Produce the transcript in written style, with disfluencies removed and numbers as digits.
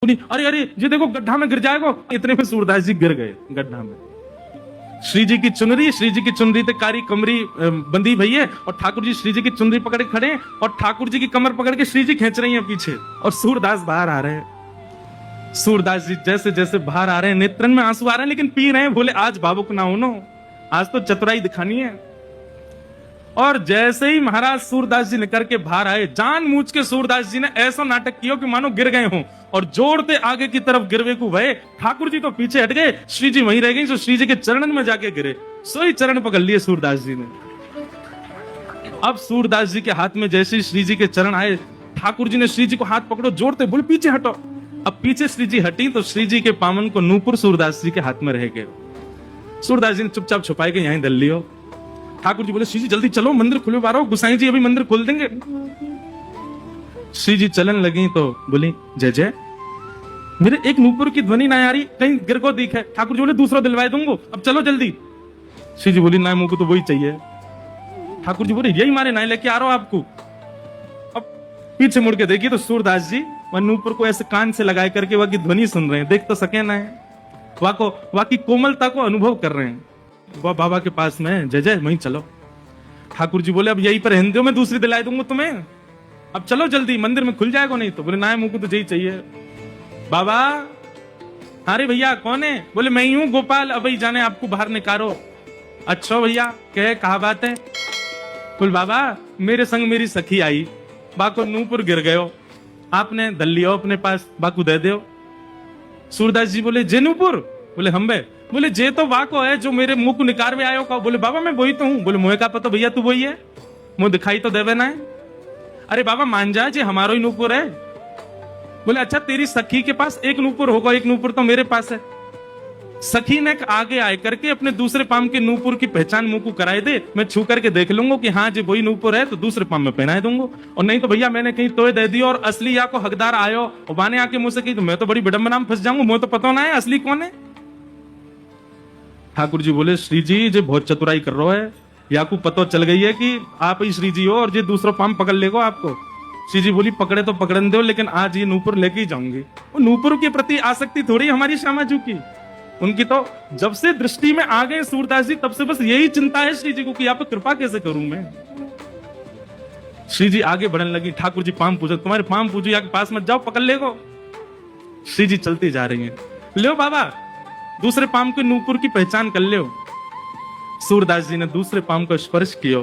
बोली अरे अरे ये देखो गड्ढा में गिर जाएगा। इतने में सूरदास जी गिर गए गड्ढा में। श्री जी की चुनरी ते कारी कमरी बंदी भई है और ठाकुर जी श्री जी की चुनरी पकड़े खड़े हैं और ठाकुर जी की कमर पकड़ के श्री जी खींच रही हैं पीछे और सूरदास बाहर आ रहे हैं। सूरदास जी जैसे जैसे बाहर आ रहे हैं नेत्रन में आंसू आ रहे हैं लेकिन पी रहे हैं। बोले आज भावुक ना हो नो, आज तो चतुराई दिखानी है। और जैसे ही महाराज सूरदास जी निकल के बाहर आए, जानबूझ के सूरदास जी ने ऐसा नाटक किया कि मानो गिर गए हों और जोड़ते आगे की तरफ गिरवे को भय। ठाकुर जी तो पीछे हट गए, श्री जी वहीं रह गई। तो श्री जी के चरणन में जाके गिरे, सोई चरण पकड़ लिए सूरदास जी ने। अब सूरदास जी के हाथ में जैसे ही श्री जी के चरण आए, ठाकुर जी ने श्री जी को हाथ पकड़ो, जोड़ते बोले पीछे हटो। अब पीछे श्री जी हटी तो श्री जी के पामन को नूपुर सूरदास जी के हाथ में रह गए। सूरदास जी ने चुपचाप छुपाए के यहीं धर लियो। ठाकुर जी बोले श्री जी जल्दी चलो, मंदिर खुले बारो, गुसाई जी अभी मंदिर खोल देंगे। श्री जी चलन लगी तो बोली जय जय, मेरे एक नूपुर की ध्वनि ना आ रही, कहीं गिर को दिख है। ठाकुर जी बोले दूसरा दिलवाए दूंगा, अब चलो जल्दी। श्री जी बोली ना मुंह को तो वही चाहिए। ठाकुर जी बोले यही मारे ना लेके आ रहा हूं आपको। अब पीछे मुड़ के देखिए तो सूरदास जी वह नूपुर को ऐसे कान से लगाए करके वह की ध्वनि सुन रहे हैं, देख तो सके ना है, वह की कोमलता को अनुभव कर रहे हैं। वह बाबा के पास में जय जय वहीं चलो। ठाकुर जी बोले अब यहीं पर रहने दो, मैं दूसरी दिलाई दूंगा तुम्हें, अब चलो जल्दी, मंदिर में खुल जाएगा नहीं तो। बोले ना मुंह को तो यही चाहिए। बाबा अरे भैया कौन है? बोले मैं ही हूँ गोपाल, अब ही जाने आपको बाहर निकालो। अच्छा भैया कहा बात है? बोले बाबा मेरे संग मेरी सखी आई, बाको नूपुर गिर गयो, आपने दल लियो अपने पास, बाकू दे दो। सूरदास जी बोले जे नूपुर? बोले हम बे। बोले जे तो वाको है जो मेरे मुंह को निकार में आयो का। बोले बाबा मैं वही तो हूँ। बोले मुझे का पता भैया तू वही है, मुंह दिखाई तो देवे ना है। अरे बाबा मान जा जे हमारो ही नूपुर है। बोले अच्छा तेरी सखी के पास एक नूपुर होगा, एक नूपुर तो मेरे पास है। सखी ने आगे आए करके अपने दूसरे पाम के नूपुर की पहचान मुंह को कराए दे, मैं छू करके देख लूंगा कि हाँ जी वही नूपुर है तो दूसरे पाम में पहनाए दूंगा, और नहीं तो भैया मैंने कहीं तोय दे दी और असली या को हकदार आयो और बाने आके मुझसे कही तो मैं तो बड़ी विडंबना में फंस जाऊंगा, मुझे तो पता ना है असली कौन है। ठाकुर जी बोले श्री जी जो बहुत चतुराई कर रहा है, या को पता चल गई है कि आप ही श्री जी हो और ये दूसरा पाम पकड़ लेगा आपको। श्री जी बोली पकड़े तो पकड़न दो, लेकिन आज ये नूपुर लेके ही जाऊंगी। नूपुर के प्रति आसक्ति थोड़ी हमारी श्यामाजू की, उनकी तो जब से दृष्टि में आ गए सूरदास जी तब से बस यही चिंता है श्री जी को कि आप कृपा कैसे करूं मैं। श्री जी आगे बढ़ने लगी, ठाकुर जी पाम पूजो, तुम्हारे पाम पूजो या के पास मत जाओ, पकड़ लेगो। श्री जी चलती जा रही हैं, लो बाबा दूसरे पाम के नूपुर की पहचान कर लो। सूरदास जी ने दूसरे पाम को स्पर्श किया,